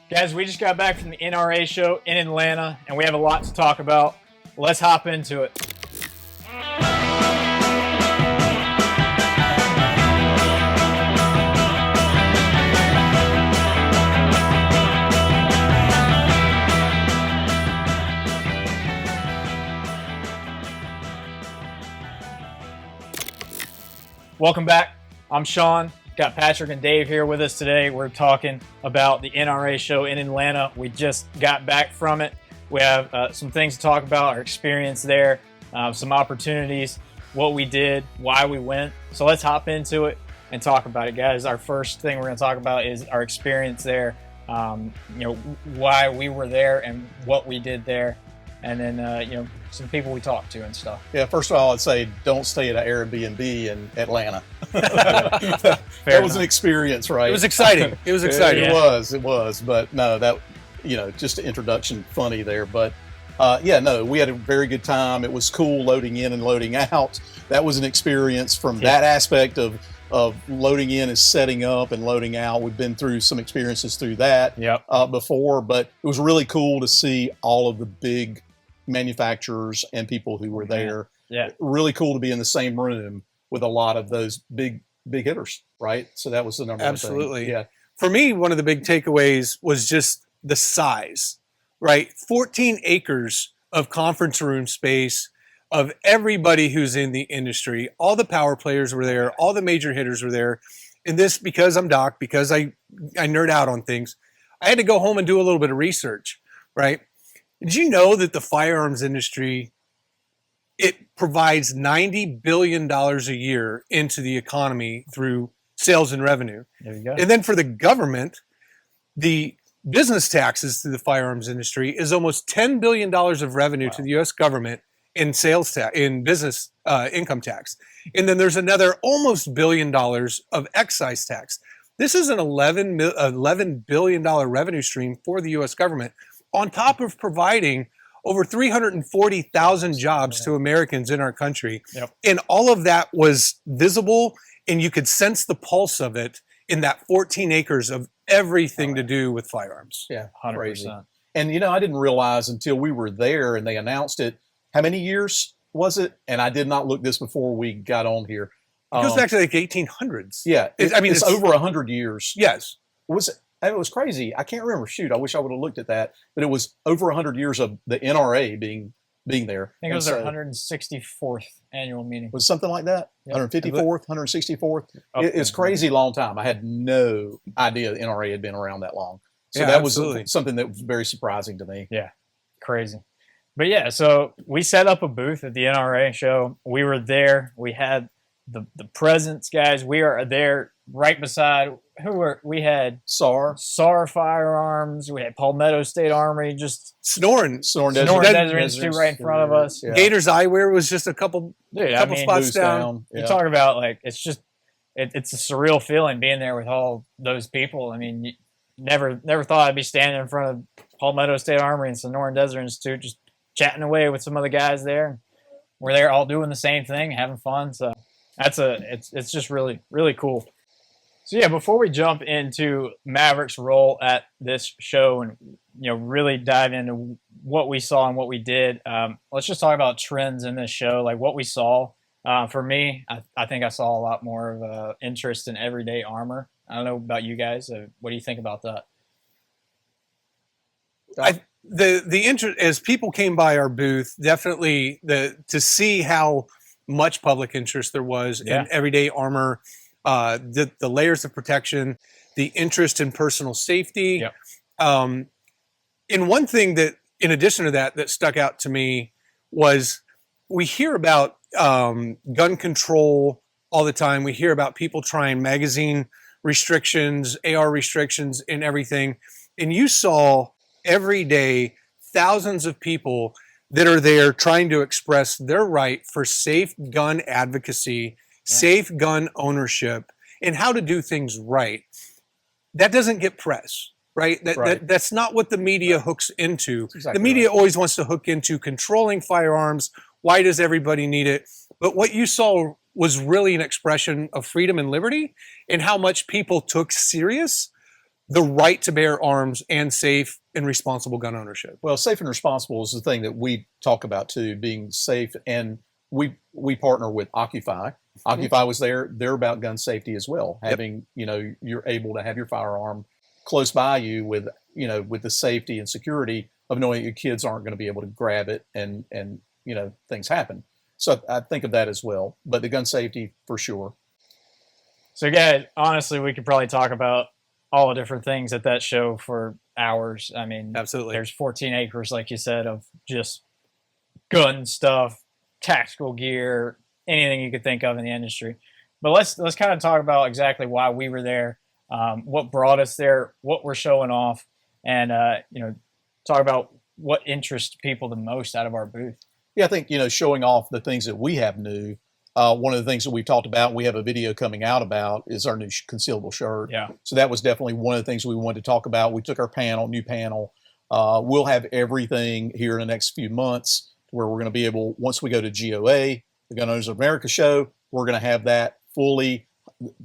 Guys, we just got back from the NRA Show in Atlanta, and we have a lot to talk about. Let's hop into it. Welcome back. I'm Sean. Got Patrick and Dave here with us today. We're talking about the NRA Show in Atlanta. We just got back from it. We have some things to talk about, our experience there, some opportunities, what we did, why we went. So let's hop into it and talk about it, guys. Our first thing we're going to talk about is our experience there, why we were there and what we did there. And then, some people we talked to and stuff. Yeah, first of all, I'd say don't stay at an Airbnb in Atlanta. That was an experience, right? It was exciting. It was exciting. It was. But no, that, just an introduction funny there. But we had a very good time. It was cool loading in and loading out. That was an experience from that aspect of loading in and setting up and loading out. We've been through some experiences through that before, but it was really cool to see all of the big manufacturers and people who were there. Yeah. Really cool to be in the same room with a lot of those big hitters, right? So that was the number one thing. Absolutely. Yeah. For me, one of the big takeaways was just the size, right? 14 acres of conference room space of everybody who's in the industry. All the power players were there. All the major hitters were there. And this, because I'm Doc, because I nerd out on things, I had to go home and do a little bit of research, right? Did you know that the firearms industry, it provides $90 billion a year into the economy through sales and revenue? There you go. And then for the government, the business taxes to the firearms industry is almost $10 billion of revenue to the U.S. government in sales tax, in business income tax. And then there's another almost $1 billion of excise tax. This is an $11 billion revenue stream for the U.S. government, on top of providing over 340,000 jobs to Americans in our country. Yep. And all of that was visible, and you could sense the pulse of it in that 14 acres of everything to do with firearms. Yeah, 100%. crazy. And, I didn't realize until we were there and they announced it, how many years was it? And I did not look this before we got on here. It goes back to like 1800s. Yeah. It's over 100 years. Yes. It was crazy. I can't remember. Shoot, I wish I would have looked at that. But it was over 100 years of the NRA being there. I think it was their 164th annual meeting. Was something like that? Yep. 154th, 164th. It's crazy long time. I had no idea the NRA had been around that long. So that absolutely. Was something that was very surprising to me. Yeah, crazy. But yeah, so we set up a booth at the NRA show. We were there. We had the presents, guys. We are there right beside we had SAR Firearms. We had Palmetto State Armory, just Snoring Desert Institute right in front of us. Yeah. Gators Eyewear was just a couple spots down. You talk about it's just it's a surreal feeling being there with all those people. I mean, you never thought I'd be standing in front of Palmetto State Armory and Sonoran Desert Institute, just chatting away with some of the guys there. We're there all doing the same thing, having fun. So it's just really, really cool. So yeah, before we jump into Maverick's role at this show and really dive into what we saw and what we did, let's just talk about trends in this show, like what we saw. For me, I think I saw a lot more of interest in everyday armor. I don't know about you guys. What do you think about that? The interest, as people came by our booth, definitely to see how much public interest there was in everyday armor, the layers of protection, the interest in personal safety. Yep. And one thing that, in addition to that stuck out to me was we hear about gun control all the time. We hear about people trying magazine restrictions, AR restrictions, and everything. And you saw every day thousands of people that are there trying to express their right for safe gun advocacy, safe gun ownership, and how to do things right. That doesn't get press, right? That's not what the media hooks into. Exactly the media always wants to hook into controlling firearms. Why does everybody need it? But what you saw was really an expression of freedom and liberty, and how much people took serious the right to bear arms and safe and responsible gun ownership? Well, safe and responsible is the thing that we talk about too, being safe. And we partner with Occupy. Occupy was there. They're about gun safety as well. Having, you're able to have your firearm close by you with, with the safety and security of knowing your kids aren't going to be able to grab it and things happen. So I think of that as well. But the gun safety for sure. So, guys, honestly, we could probably talk about all the different things at that show for hours. I mean, Absolutely. There's 14 acres, like you said, of just gun stuff, tactical gear, anything you could think of in the industry. But let's kind of talk about exactly why we were there, what brought us there, what we're showing off, and talk about what interests people the most out of our booth. Yeah, I think showing off the things that we have new. One of the things that we've talked about, and we have a video coming out about, is our new concealable shirt. Yeah. So that was definitely one of the things we wanted to talk about. We took our new panel. We'll have everything here in the next few months where we're going to be able, once we go to GOA, the Gun Owners of America show, we're going to have that fully,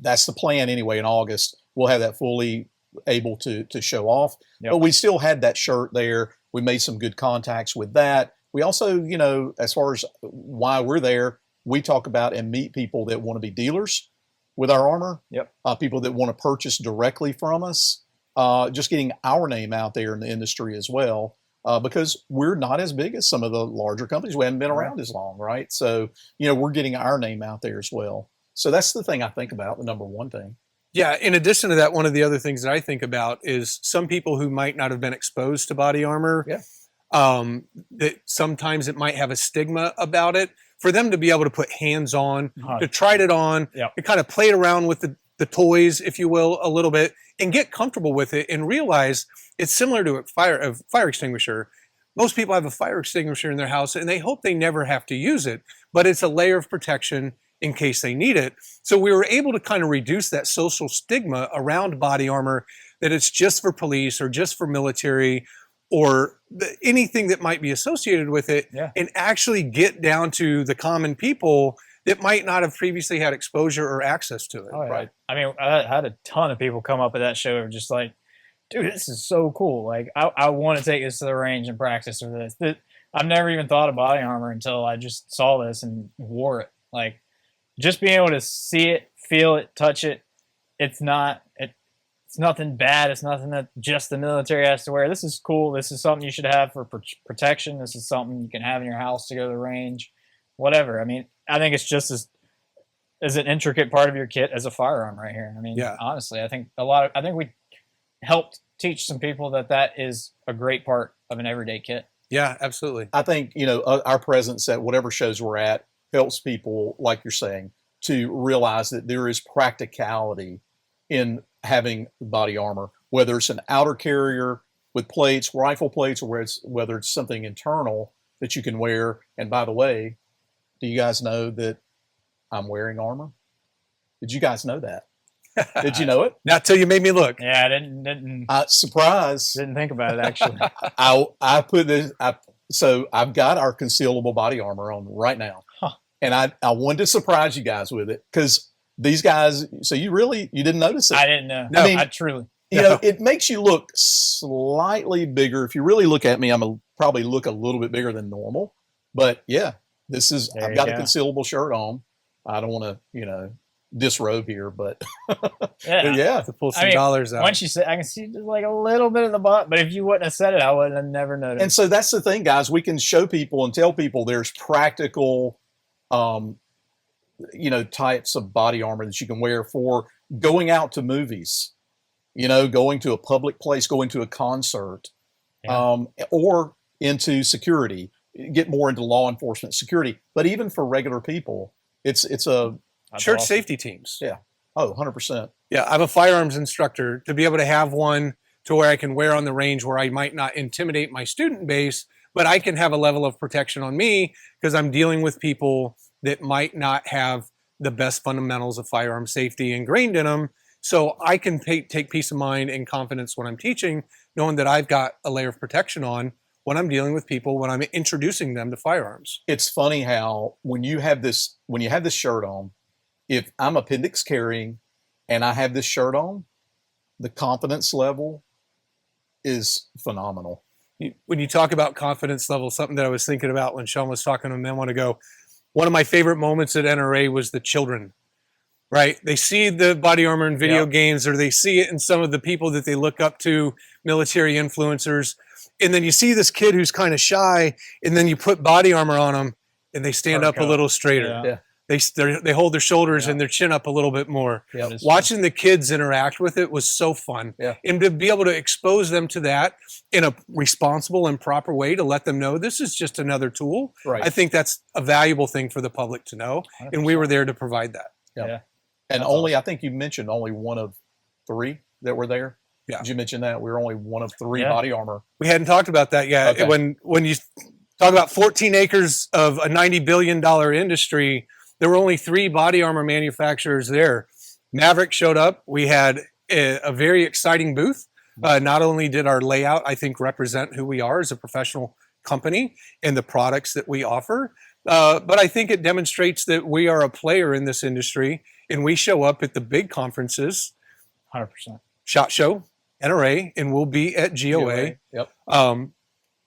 that's the plan anyway, in August. We'll have that fully able to show off. Yep. But we still had that shirt there. We made some good contacts with that. We also, as far as why we're there, we talk about and meet people that want to be dealers with our armor. Yep. People that want to purchase directly from us. Just getting our name out there in the industry as well, because we're not as big as some of the larger companies. We haven't been around as long, right? So, we're getting our name out there as well. So that's the thing I think about, the number one thing. Yeah. In addition to that, one of the other things that I think about is some people who might not have been exposed to body armor. Yeah. That sometimes it might have a stigma about it. For them to be able to put hands on, to try it on, to kind of play around with the toys, if you will, a little bit, and get comfortable with it and realize it's similar to a fire extinguisher. Most people have a fire extinguisher in their house and they hope they never have to use it, but it's a layer of protection in case they need it. So we were able to kind of reduce that social stigma around body armor, that it's just for police or just for military or anything that might be associated with it, and actually get down to the common people that might not have previously had exposure or access to it. Oh, yeah. Right. I mean, I had a ton of people come up at that show and just like, dude, this is so cool. Like, I want to take this to the range and practice with this. I've never even thought of body armor until I just saw this and wore it. Like, just being able to see it, feel it, touch it, it's nothing bad. It's nothing that just the military has to wear. This is cool. This is something you should have for protection. This is something you can have in your house to go to the range, whatever. I mean, I think it's just as an intricate part of your kit as a firearm right here. I mean, honestly, I think we helped teach some people that is a great part of an everyday kit. Yeah, absolutely. I think, our presence at whatever shows we're at helps people, like you're saying, to realize that there is practicality in having body armor, whether it's an outer carrier with plates, rifle plates, or whether it's something internal that you can wear. And by the way, do you guys know that I'm wearing armor? Did you guys know that? Did you know it? Not till you made me look. Yeah, I didn't. Surprise! Didn't think about it actually. I put this. So I've got our concealable body armor on right now, and I wanted to surprise you guys with it because these guys. So you didn't notice it? I didn't know. No, I truly. It makes you look slightly bigger. If you really look at me, probably look a little bit bigger than normal. But yeah, I've got a concealable shirt on. I don't want to, disrobe here, but yeah. To pull some dollars out. Once you said, I can see just like a little bit of the butt, but if you wouldn't have said it, I would have never noticed. And so that's the thing, guys. We can show people and tell people there's practical, types of body armor that you can wear for going out to movies, going to a public place, going to a concert, or into security, get more into law enforcement security. But even for regular people, it's a church safety teams. Yeah. Oh, 100%. Yeah. I'm a firearms instructor. To be able to have one to where I can wear on the range where I might not intimidate my student base, but I can have a level of protection on me because I'm dealing with people that might not have the best fundamentals of firearm safety ingrained in them. So I can take peace of mind and confidence when I'm teaching, knowing that I've got a layer of protection on when I'm dealing with people, when I'm introducing them to firearms. It's funny how when you have this shirt on, if I'm appendix carrying and I have this shirt on, the confidence level is phenomenal. When you talk about confidence level, something that I was thinking about when Sean was talking to me a moment ago, one of my favorite moments at NRA was the children, right? They see the body armor in video games, or they see it in some of the people that they look up to, military influencers. And then you see this kid who's kind of shy, and then you put body armor on them and they stand up a little straighter. Yeah. They hold their shoulders and their chin up a little bit more. Yeah. Watching the kids interact with it was so fun. Yeah. And to be able to expose them to that in a responsible and proper way, to let them know this is just another tool. Right. I think that's a valuable thing for the public to know. 100%. And we were there to provide that. Yeah. And only, I think you mentioned only one of 3 that were there. Yeah. Did you mention that? We were only one of 3 body armor. We hadn't talked about that yet. Okay. When you talk about 14 acres of a $90 billion industry, there were only 3 body armor manufacturers there. Maverick showed up. We had a very exciting booth. Not only did our layout, I think, represent who we are as a professional company and the products that we offer, but I think it demonstrates that we are a player in this industry, and we show up at the big conferences, 100%. SHOT Show, NRA, and we'll be at GOA. Yep.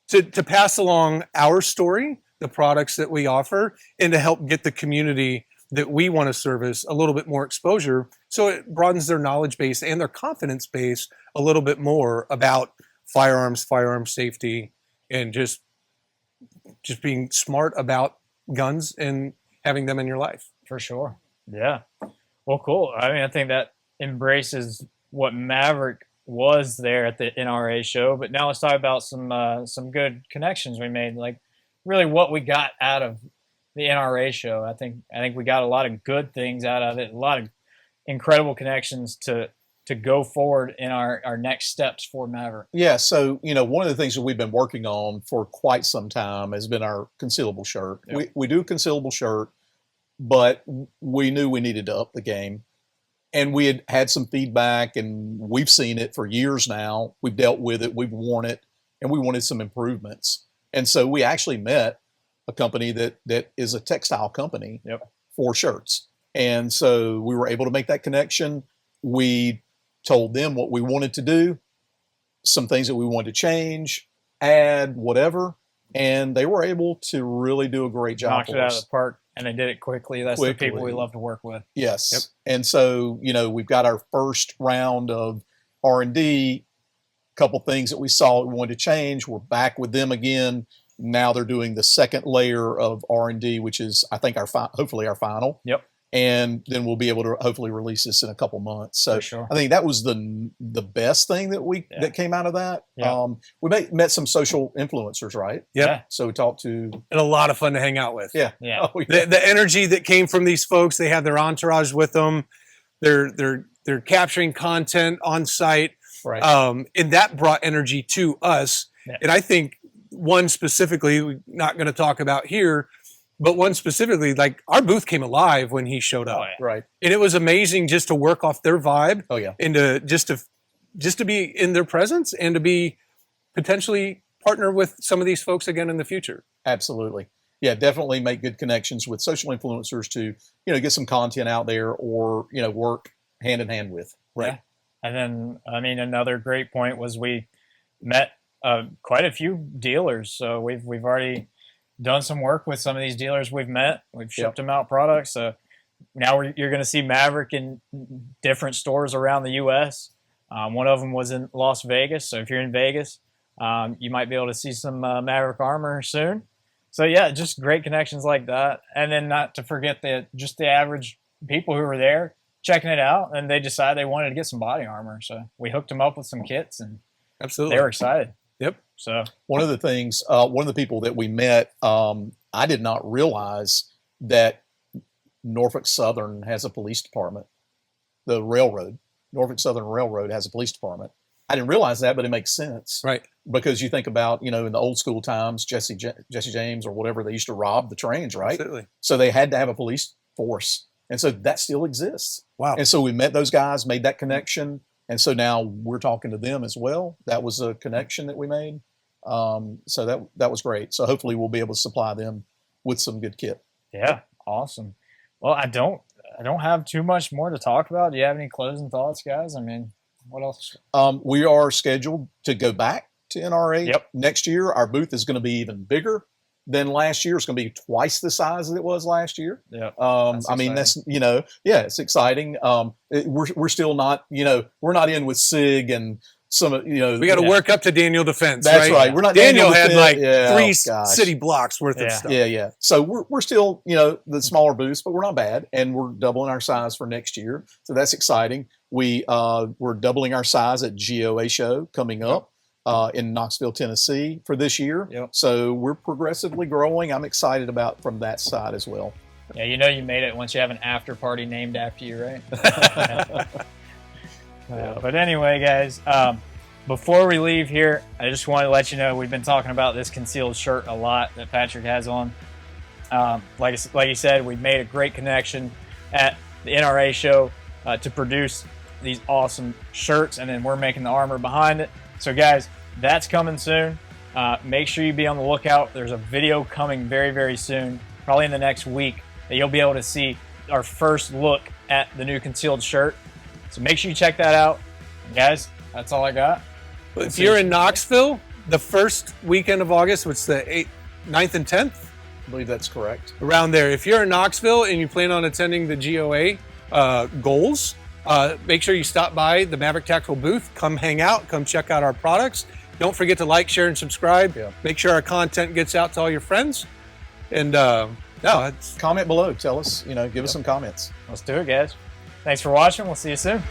To pass along our story, the products that we offer, and to help get the community that we want to service a little bit more exposure, so it broadens their knowledge base and their confidence base a little bit more about firearms, firearm safety, and just being smart about guns and having them in your life. For sure. Yeah. Well, cool. I mean, I think that embraces what Maverick was there at the NRA show, but now let's talk about some good connections we made, like really what we got out of the NRA show. I think we got a lot of good things out of it, a lot of incredible connections to go forward in our next steps for Maverick. Yeah. So, one of the things that we've been working on for quite some time has been our concealable shirt. Yep. We do a concealable shirt, but we knew we needed to up the game. And we had some feedback, and we've seen it for years now. We've dealt with it, we've worn it, and we wanted some improvements. And so we actually met a company that is a textile company for shirts. And so we were able to make that connection. We told them what we wanted to do, some things that we wanted to change, add, whatever. And they were able to really do a great job. Knocked it out of the park, and they did it quickly. That's the people we love to work with. Yes. Yep. And so, we've got our first round of R&D, a couple things that we saw we wanted to change. We're back with them again. Now they're doing the second layer of R&D, which is, I think, hopefully our final. Yep. And then we'll be able to hopefully release this in a couple months. So sure. I think that was the best thing that came out of that. Yeah. We met some social influencers, right? Yeah. So we talked to, and a lot of fun to hang out with. Yeah. Yeah. Oh, yeah. The energy that came from these folks, they have their entourage with them. They're capturing content on site. Right. And that brought energy to us. Yeah. And I think one specifically, we're not going to talk about here, but one specifically, like our booth came alive when he showed up. Oh, yeah. Right. And it was amazing just to work off their vibe. Oh, yeah. And to be in their presence and to be potentially partner with some of these folks again in the future. Absolutely. Yeah, definitely make good connections with social influencers to, get some content out there or, work hand in hand with. Right. Yeah. And then, I mean, another great point was we met quite a few dealers. So we've already done some work with some of these dealers we've met. We've shipped them out products. So now you're going to see Maverick in different stores around the U.S. One of them was in Las Vegas. So if you're in Vegas, you might be able to see some Maverick armor soon. So yeah, just great connections like that. And then not to forget the average people who were there checking it out, and they decided they wanted to get some body armor. So we hooked them up with some kits, and absolutely they were excited. Yep. So one of the things, one of the people that we met, I did not realize that Norfolk Southern has a police department. The railroad, Norfolk Southern Railroad, has a police department. I didn't realize that, but it makes sense, right? Because you think about, in the old school times, Jesse James or whatever, they used to rob the trains, right? Absolutely. So they had to have a police force, and so that still exists. Wow. And so we met those guys, made that connection. And so now we're talking to them as well. That was a connection that we made. So that was great. So hopefully we'll be able to supply them with some good kit. Yeah, awesome. Well, I don't have too much more to talk about. Do you have any closing thoughts, guys? I mean, What else? We are scheduled to go back to NRA Yep. next year. Our booth is going to be even bigger than last year. It's going to be twice the size that it was last year. Yeah. I mean, that's, it's exciting. We're still not, we're not in with SIG and some, We got to work up to Daniel Defense. That's right. We're not Daniel had Defense. like 3 city blocks worth of stuff. Yeah. So we're still, the smaller booths, but we're not bad. And we're doubling our size for next year. So that's exciting. We're doubling our size at NRA Show coming up in Knoxville, Tennessee for this year. Yep. So we're progressively growing. I'm excited about from that side as well. Yeah, you made it once you have an after party named after you, right? But anyway, guys, before we leave here, I just want to let you know we've been talking about this concealed shirt a lot that Patrick has on. Like you said, we made a great connection at the NRA show to produce these awesome shirts, and then we're making the armor behind it. So, guys, that's coming soon. Make sure you be on the lookout. There's a video coming very, very soon, probably in the next week, that you'll be able to see our first look at the new concealed shirt. So make sure you check that out. And guys, that's all I got. If you're in Knoxville, the first weekend of August, which is the 8th, 9th, and 10th? I believe that's correct. Around there. If you're in Knoxville and you plan on attending the GOA goals, make sure you stop by the Maverick Tactical booth. Come hang out. Come check out our products. Don't forget to like, share, and subscribe. Yeah. Make sure our content gets out to all your friends. And comment below. Tell us, give us some comments. Let's do it, guys. Thanks for watching. We'll see you soon.